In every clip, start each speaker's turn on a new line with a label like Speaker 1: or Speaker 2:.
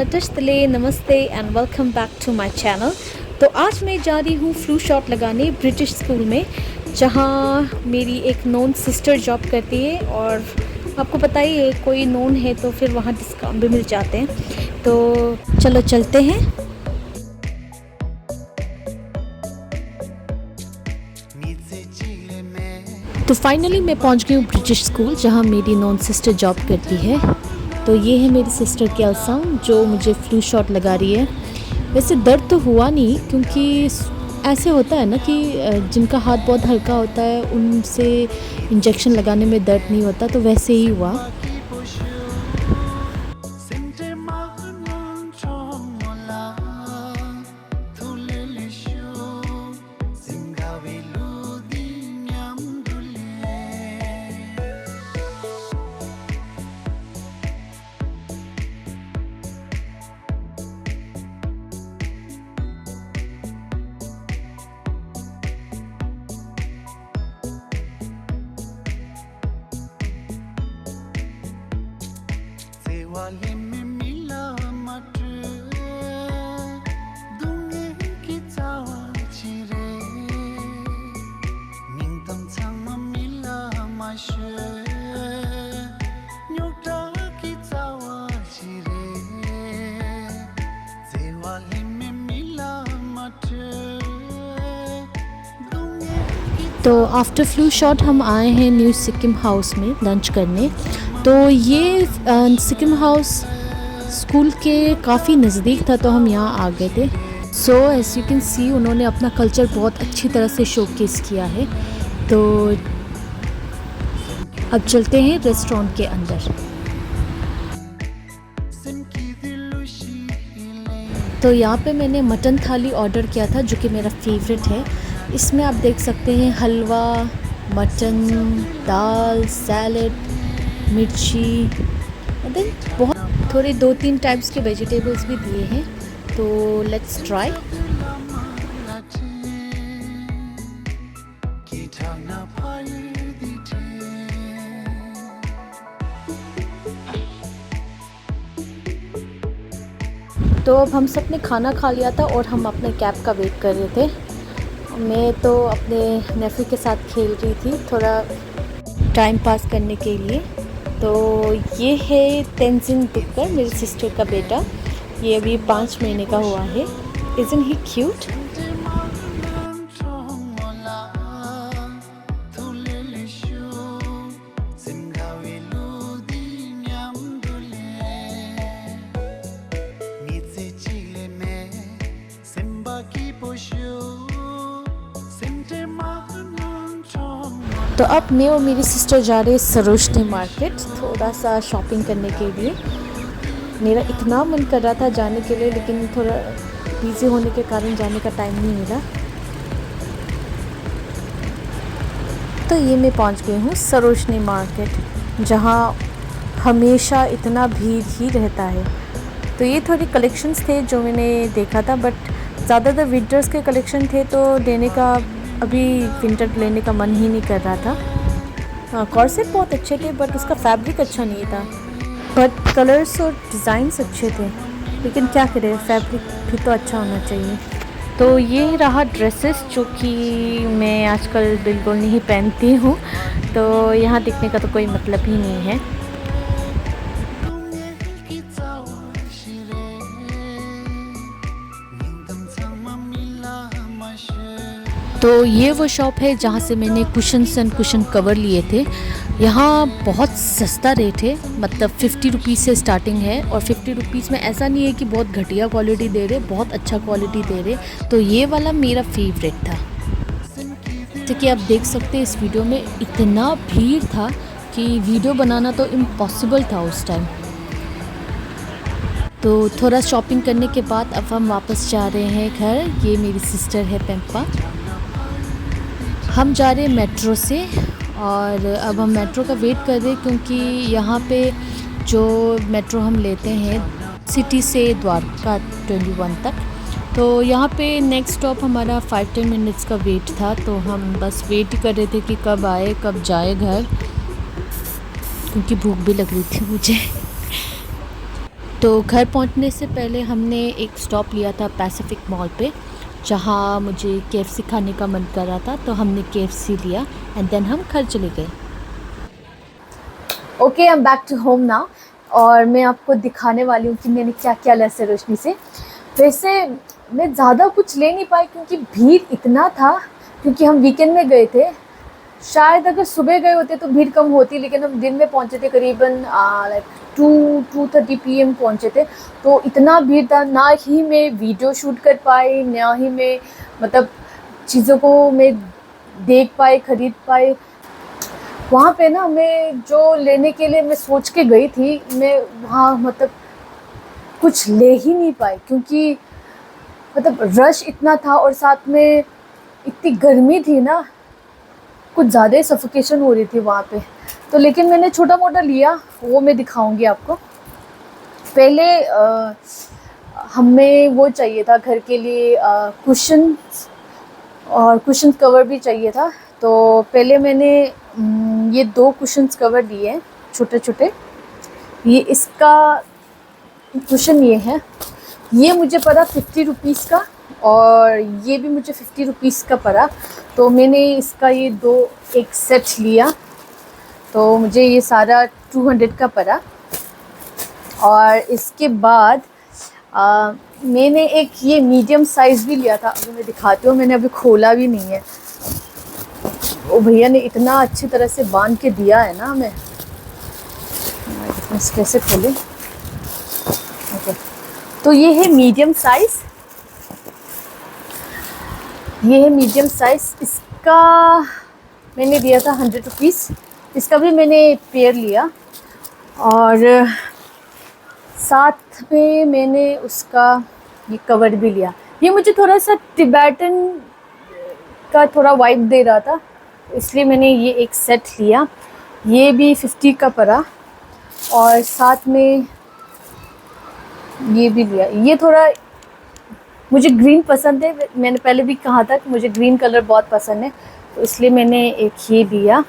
Speaker 1: नटस्तले नमस्ते and welcome back to my channel. तो आज मैं जा रही हूँ फ्लू शॉट लगाने ब्रिटिश स्कूल में, जहाँ मेरी एक नोन सिस्टर जॉब करती है। और आपको पता ही है, कोई नोन है तो फिर वहाँ डिस्काउंट भी मिल जाते हैं। तो चलो चलते हैं। तो फाइनली मैं पहुँच गई हूँ ब्रिटिश स्कूल, जहाँ मेरी नोन सिस्टर जॉब करती है। तो ये है मेरी सिस्टर केल्सा, जो मुझे फ्लू शॉट लगा रही है। वैसे दर्द तो हुआ नहीं, क्योंकि ऐसे होता है ना कि जिनका हाथ बहुत हल्का होता है उनसे इंजेक्शन लगाने में दर्द नहीं होता, तो वैसे ही हुआ। तो आफ्टर फ्लू शॉट हम आए हैं न्यू सिक्किम हाउस में लंच करने। तो ये सिक्किम हाउस स्कूल के काफ़ी नज़दीक था, तो हम यहाँ आ गए थे। So as you can see, उन्होंने अपना कल्चर बहुत अच्छी तरह से शोकेस किया है। तो अब चलते हैं रेस्टोरेंट के अंदर। तो यहाँ पे मैंने मटन थाली ऑर्डर किया था, जो कि मेरा फेवरेट है। इसमें आप देख सकते हैं हलवा, मटन, दाल, सैलड, मिर्ची, और देन बहुत थोड़े 2-3 टाइप्स के वेजिटेबल्स भी दिए हैं। तो लेट्स ट्राई। तो अब हम सब ने खाना खा लिया था और हम अपने कैब का वेट कर रहे थे। मैं तो अपने नेफ़ी के साथ खेल रही थी, थोड़ा टाइम पास करने के लिए। तो ये है तेंजिन तुक्कर, मेरी सिस्टर का बेटा। ये अभी 5 महीने का हुआ है। Isn't he cute? तो अब मैं और मेरी सिस्टर जा रहे हैं सरोजनी मार्केट, थोड़ा सा शॉपिंग करने के लिए। मेरा इतना मन कर रहा था जाने के लिए, लेकिन थोड़ा बिज़ी होने के कारण जाने का टाइम नहीं मिला। तो ये मैं पहुंच गई हूँ सरोजनी मार्केट, जहाँ हमेशा इतना भीड़ ही रहता है। तो ये थोड़ी कलेक्शंस थे जो मैंने देखा था, बट ज़्यादातर विंटर्स के कलेक्शन थे, तो लेने का अभी विंटर लेने का मन ही नहीं कर रहा था। कॉर्सेट बहुत अच्छे थे, बट उसका फैब्रिक अच्छा नहीं था। बट कलर्स और डिज़ाइंस अच्छे थे, लेकिन क्या करें, फैब्रिक भी तो अच्छा होना चाहिए। तो ये रहा ड्रेसेस, जो कि मैं आजकल बिल्कुल नहीं पहनती हूँ, तो यहाँ दिखने का तो कोई मतलब ही नहीं है। तो ये वो शॉप है जहाँ से मैंने कुशन्स एंड कुशन कवर लिए थे। यहाँ बहुत सस्ता रेट है, मतलब 50 रुपीज़ से स्टार्टिंग है। और 50 रुपीज़ में ऐसा नहीं है कि बहुत घटिया क्वालिटी दे रहे, बहुत अच्छा क्वालिटी दे रहे। तो ये वाला मेरा फेवरेट था। जैसे कि आप देख सकते हैं, इस वीडियो में इतना भीड़ था कि वीडियो बनाना तो इम्पॉसिबल था उस टाइम। तो थोड़ा शॉपिंग करने के बाद अब हम वापस जा रहे हैं घर। ये मेरी सिस्टर है पेम्पा। हम जा रहे हैं मेट्रो से, और अब हम मेट्रो का वेट कर रहे हैं, क्योंकि यहाँ पे जो मेट्रो हम लेते हैं सिटी से द्वारका 21 तक, तो यहाँ पे नेक्स्ट स्टॉप हमारा 5-10 मिनट्स का वेट था। तो हम बस वेट ही कर रहे थे कि कब आए, कब जाए घर, क्योंकि भूख भी लग रही थी मुझे। तो घर पहुंचने से पहले हमने एक स्टॉप लिया था पैसिफिक मॉल पे, जहां मुझे केएफसी खाने का मन कर रहा था, तो हमने केएफसी लिया एंड देन हम घर चले गए। Okay, I am back to home now और मैं आपको दिखाने वाली हूँ कि मैंने क्या क्या लिया सरोजनी से। वैसे मैं ज़्यादा कुछ ले नहीं पाई क्योंकि भीड़ इतना था, क्योंकि हम वीकेंड में गए थे। शायद अगर सुबह गए होते तो भीड़ कम होती, लेकिन हम दिन में पहुंचे थे, करीबन लाइक 2:30 PM पहुंचे थे। तो इतना भीड़ था, ना ही मैं वीडियो शूट कर पाई, ना ही मैं मतलब चीज़ों को मैं देख पाई, ख़रीद पाई। वहाँ पे ना मैं जो लेने के लिए मैं सोच के गई थी, मैं वहाँ मतलब कुछ ले ही नहीं पाई, क्योंकि मतलब रश इतना था और साथ में इतनी गर्मी थी ना, कुछ ज़्यादा ही सफोकेशन हो रही थी वहाँ पे। तो लेकिन मैंने छोटा मोटा लिया, वो मैं दिखाऊंगी आपको। पहले हमें वो चाहिए था घर के लिए, कुशन और कुशन कवर भी चाहिए था। तो पहले मैंने ये 2 कुशन्स कवर लिए हैं, छोटे छोटे। ये इसका कुशन ये है, ये मुझे पड़ा 50 रुपीज़ का, और ये भी मुझे 50 रुपीज़ का पड़ा। तो मैंने इसका ये 2 एक सेट लिया, तो मुझे ये सारा 200 का पड़ा। और इसके बाद मैंने एक ये मीडियम साइज़ भी लिया था, अभी मैं दिखाती हूँ, मैंने अभी खोला भी नहीं है। वो भैया ने इतना अच्छी तरह से बांध के दिया है ना हमें, कैसे खोले। ओके, तो ये है मीडियम साइज़, ये है मीडियम साइज़। इसका मैंने दिया था 100 रुपीज़। इसका भी मैंने पेयर लिया, और साथ में मैंने उसका ये कवर भी लिया। ये मुझे थोड़ा सा टिबेटन का थोड़ा वाइब दे रहा था, इसलिए मैंने ये एक सेट लिया। ये भी 50 का पड़ा, और साथ में ये भी लिया। ये थोड़ा मुझे ग्रीन पसंद है, मैंने पहले भी कहा था कि मुझे ग्रीन कलर बहुत पसंद है, तो इसलिए मैंने एक ये लिया।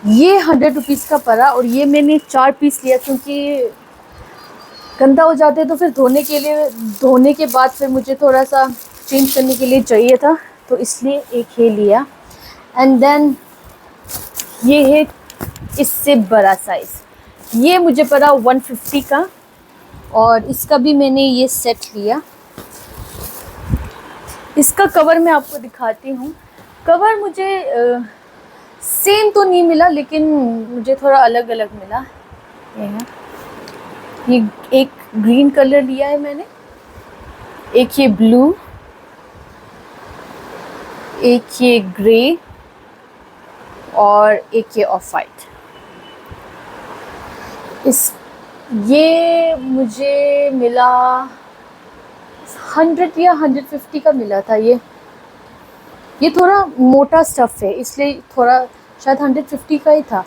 Speaker 1: ये 100 रुपीज़ का पड़ा, और ये मैंने 4 पीस लिया, क्योंकि गंदा हो जाते तो फिर धोने के बाद फिर मुझे थोड़ा सा चेंज करने के लिए चाहिए था, तो इसलिए एक ये लिया। एंड देन ये है इससे बड़ा साइज़, ये मुझे पड़ा 150 का, और इसका भी मैंने ये सेट लिया। इसका कवर मैं आपको दिखाती हूँ। कवर मुझे सेम तो नहीं मिला, लेकिन मुझे थोड़ा अलग अलग मिला। ये है, ये एक ग्रीन कलर लिया है मैंने, एक ये ब्लू, एक ये ग्रे, और एक ये ऑफ वाइट। ये मुझे मिला 100 या 150 का मिला था। ये थोड़ा मोटा स्टफ़ है, इसलिए थोड़ा शायद 150 का ही था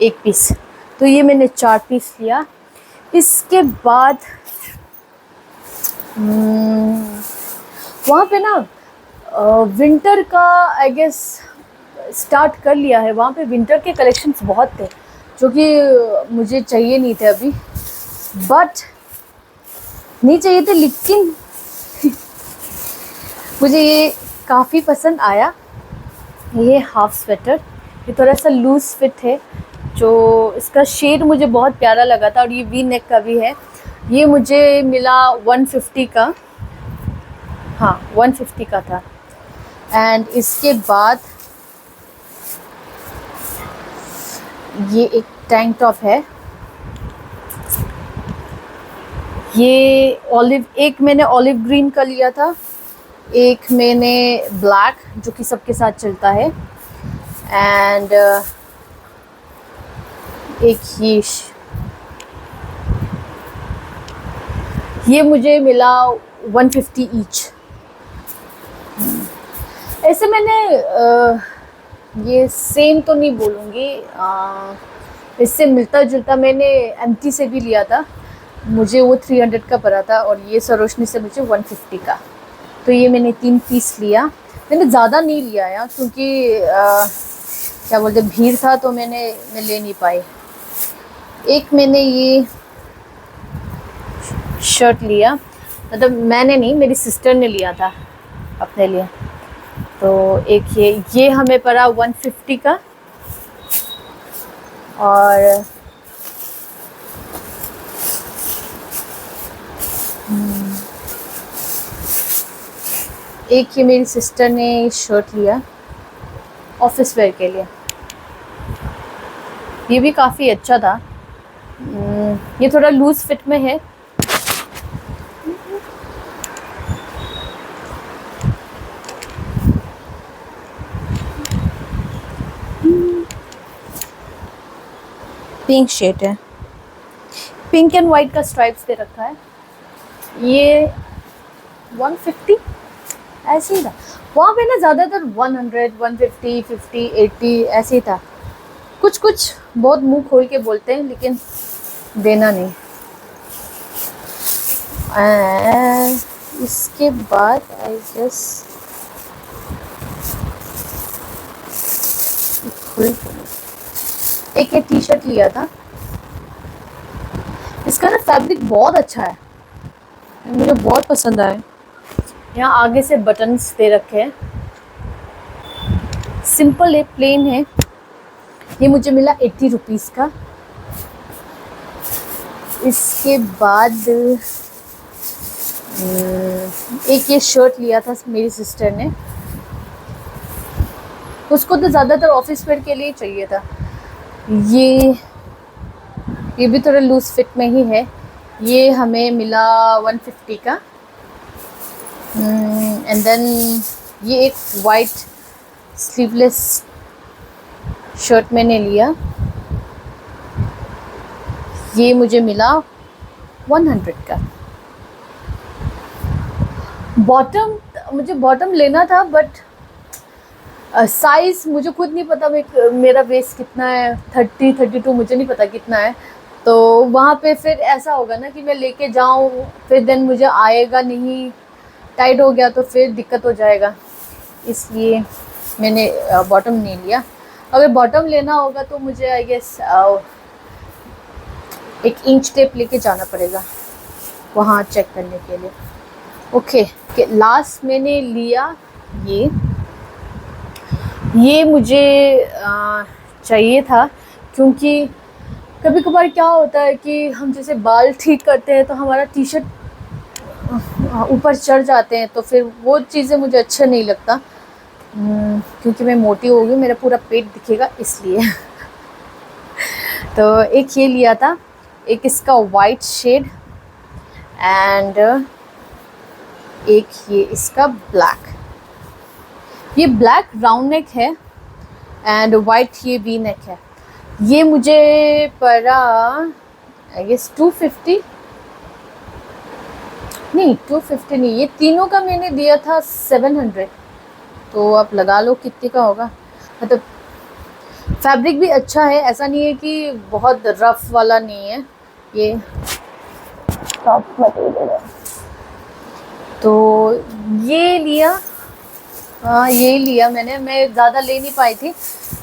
Speaker 1: एक पीस। तो ये मैंने 4 पीस लिया। इसके बाद वहाँ पे ना विंटर का आई गेस स्टार्ट कर लिया है। वहाँ पे विंटर के कलेक्शंस बहुत थे, जो कि मुझे चाहिए नहीं थे अभी, बट नहीं चाहिए थे, लेकिन मुझे ये काफ़ी पसंद आया। ये हाफ स्वेटर, ये थोड़ा सा लूज़ फिट है, जो इसका शेड मुझे बहुत प्यारा लगा था, और ये वी नेक का भी है। ये मुझे मिला 150 का, हाँ 150 का था। एंड इसके बाद ये एक टैंक टॉप है, ये एक मैंने ऑलिव ग्रीन का लिया था, एक मैंने ब्लैक, जो कि सबके साथ चलता है, एंड एक ये मुझे मिला 150 ईच। ऐसे मैंने ये सेम तो नहीं बोलूँगी, इससे मिलता जुलता मैंने एमटी से भी लिया था, मुझे वो 300 का पड़ा था, और ये सरोजनी से मुझे 150 का। तो ये मैंने 3 पीस लिया। मैंने ज़्यादा नहीं लिया यार, क्योंकि क्या बोलते भीड़ था, तो मैं ले नहीं पाई। एक मैंने ये शर्ट लिया, मतलब मैंने नहीं, मेरी सिस्टर ने लिया था अपने लिए। तो एक ये हमें पड़ा 150 का, और एक ये मेरी सिस्टर ने शर्ट लिया ऑफिस वेयर के लिए, ये भी काफ़ी अच्छा था। ये थोड़ा लूज फिट में है। पिंक शेड है, पिंक एंड वाइट का स्ट्राइप्स दे रखा है। ये 150 ऐसे ही था। वहाँ पे ना ज़्यादातर 100, 150, 50, 80 ऐसे ही था। कुछ कुछ बहुत मुंह खोल के बोलते हैं लेकिन देना नहीं। इसके बाद आई गेस एक ये टी शर्ट लिया था। इसका ना फैब्रिक बहुत अच्छा है, मुझे बहुत पसंद आया। यहाँ आगे से बटन्स दे रखे हैं, सिंपल है, प्लेन है। ये मुझे मिला 80 रुपीज़ का। इसके बाद एक ये शर्ट लिया था मेरी सिस्टर ने, उसको तो ज़्यादातर ऑफिस वेयर के लिए चाहिए था। ये भी थोड़ा लूज फिट में ही है। ये हमें मिला 150 का। एंड देन ये एक वाइट स्लीवलेस शर्ट मैंने लिया, ये मुझे मिला 100 का। मुझे बॉटम लेना था, बट साइज़ मुझे खुद नहीं पता, मेरा वेस्ट कितना है, 30, 32 मुझे नहीं पता कितना है। तो वहाँ पे फिर ऐसा होगा ना कि मैं लेके जाऊँ, फिर देन मुझे आएगा नहीं, टाइट हो गया तो फिर दिक्कत हो जाएगा, इसलिए मैंने बॉटम नहीं लिया। अगर बॉटम लेना होगा तो मुझे आई गेस एक इंच टेप लेके जाना पड़ेगा वहाँ चेक करने के लिए। ओके, लास्ट मैंने लिया ये मुझे चाहिए था, क्योंकि कभी कभार क्या होता है कि हम जैसे बाल ठीक करते हैं तो हमारा टी शर्ट ऊपर चढ़ जाते हैं, तो फिर वो चीज़ें मुझे अच्छा नहीं लगता, क्योंकि मैं मोटी हो गई, मेरा पूरा पेट दिखेगा इसलिए। तो एक ये लिया था, एक इसका वाइट शेड, एंड एक ये इसका ब्लैक। ये ब्लैक राउंड नेक है एंड वाइट ये वी नेक है। ये मुझे पड़ा आई गेस 250 नहीं, 250 नहीं, ये तीनों का मैंने दिया था 700। तो आप लगा लो कितने का होगा। मतलब फैब्रिक भी अच्छा है, ऐसा नहीं है कि बहुत रफ वाला नहीं है ये। तो ये लिया, हाँ ये लिया मैंने। मैं ज़्यादा ले नहीं पाई थी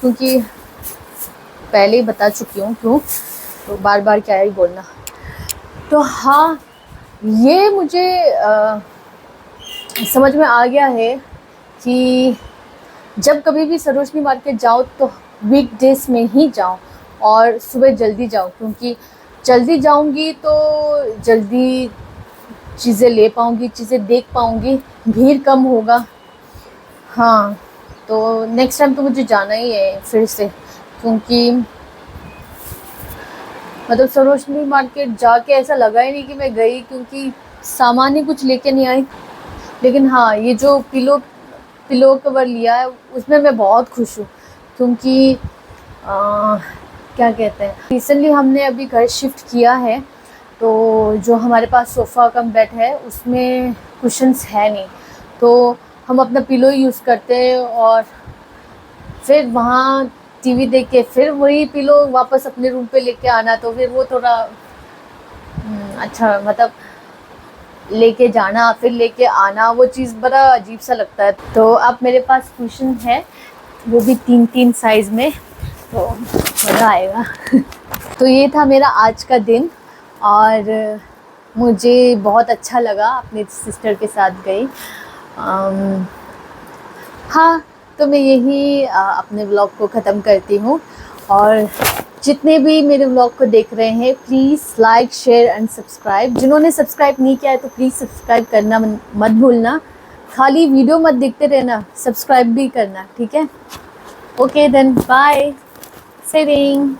Speaker 1: क्योंकि पहले ही बता चुकी हूँ क्यों, तो बार बार क्या ही बोलना। तो हाँ, ये मुझे समझ में आ गया है कि जब कभी भी सरोजनी मार्केट जाओ तो वीकडेज में ही जाओ और सुबह जल्दी जाओ, क्योंकि जल्दी जाऊंगी तो जल्दी चीज़ें ले पाऊंगी, चीज़ें देख पाऊंगी, भीड़ कम होगा। हाँ, तो नेक्स्ट टाइम तो मुझे जाना ही है फिर से, क्योंकि मतलब सरोजनी मार्केट जाके ऐसा लगा ही नहीं कि मैं गई, क्योंकि सामान ही कुछ लेके नहीं आई। लेकिन हाँ, ये जो पिलो कवर लिया है उसमें मैं बहुत खुश हूँ, क्योंकि क्या कहते हैं, रिसेंटली हमने अभी घर शिफ्ट किया है, तो जो हमारे पास सोफ़ा कम बेड है उसमें कुशन्स है नहीं, तो हम अपना पिलो यूज़ करते हैं और फिर वहाँ टीवी देख के फिर वही पिलो वापस अपने रूम पे लेके आना, तो फिर वो थोड़ा अच्छा, मतलब लेके जाना फिर लेके आना, वो चीज़ बड़ा अजीब सा लगता है। तो अब मेरे पास कुशन है, वो भी 3-3 साइज़ में, तो मज़ा आएगा। तो ये था मेरा आज का दिन, और
Speaker 2: मुझे बहुत अच्छा लगा, अपनी सिस्टर के साथ गई। हाँ, तो मैं यही अपने व्लॉग को ख़त्म करती हूँ। और जितने भी मेरे व्लॉग को देख रहे हैं, please like, share and subscribe. जिन्होंने सब्सक्राइब नहीं किया है तो प्लीज़ सब्सक्राइब करना मत भूलना। खाली वीडियो मत देखते रहना, सब्सक्राइब भी करना, ठीक है? Okay then, bye. सेविंग।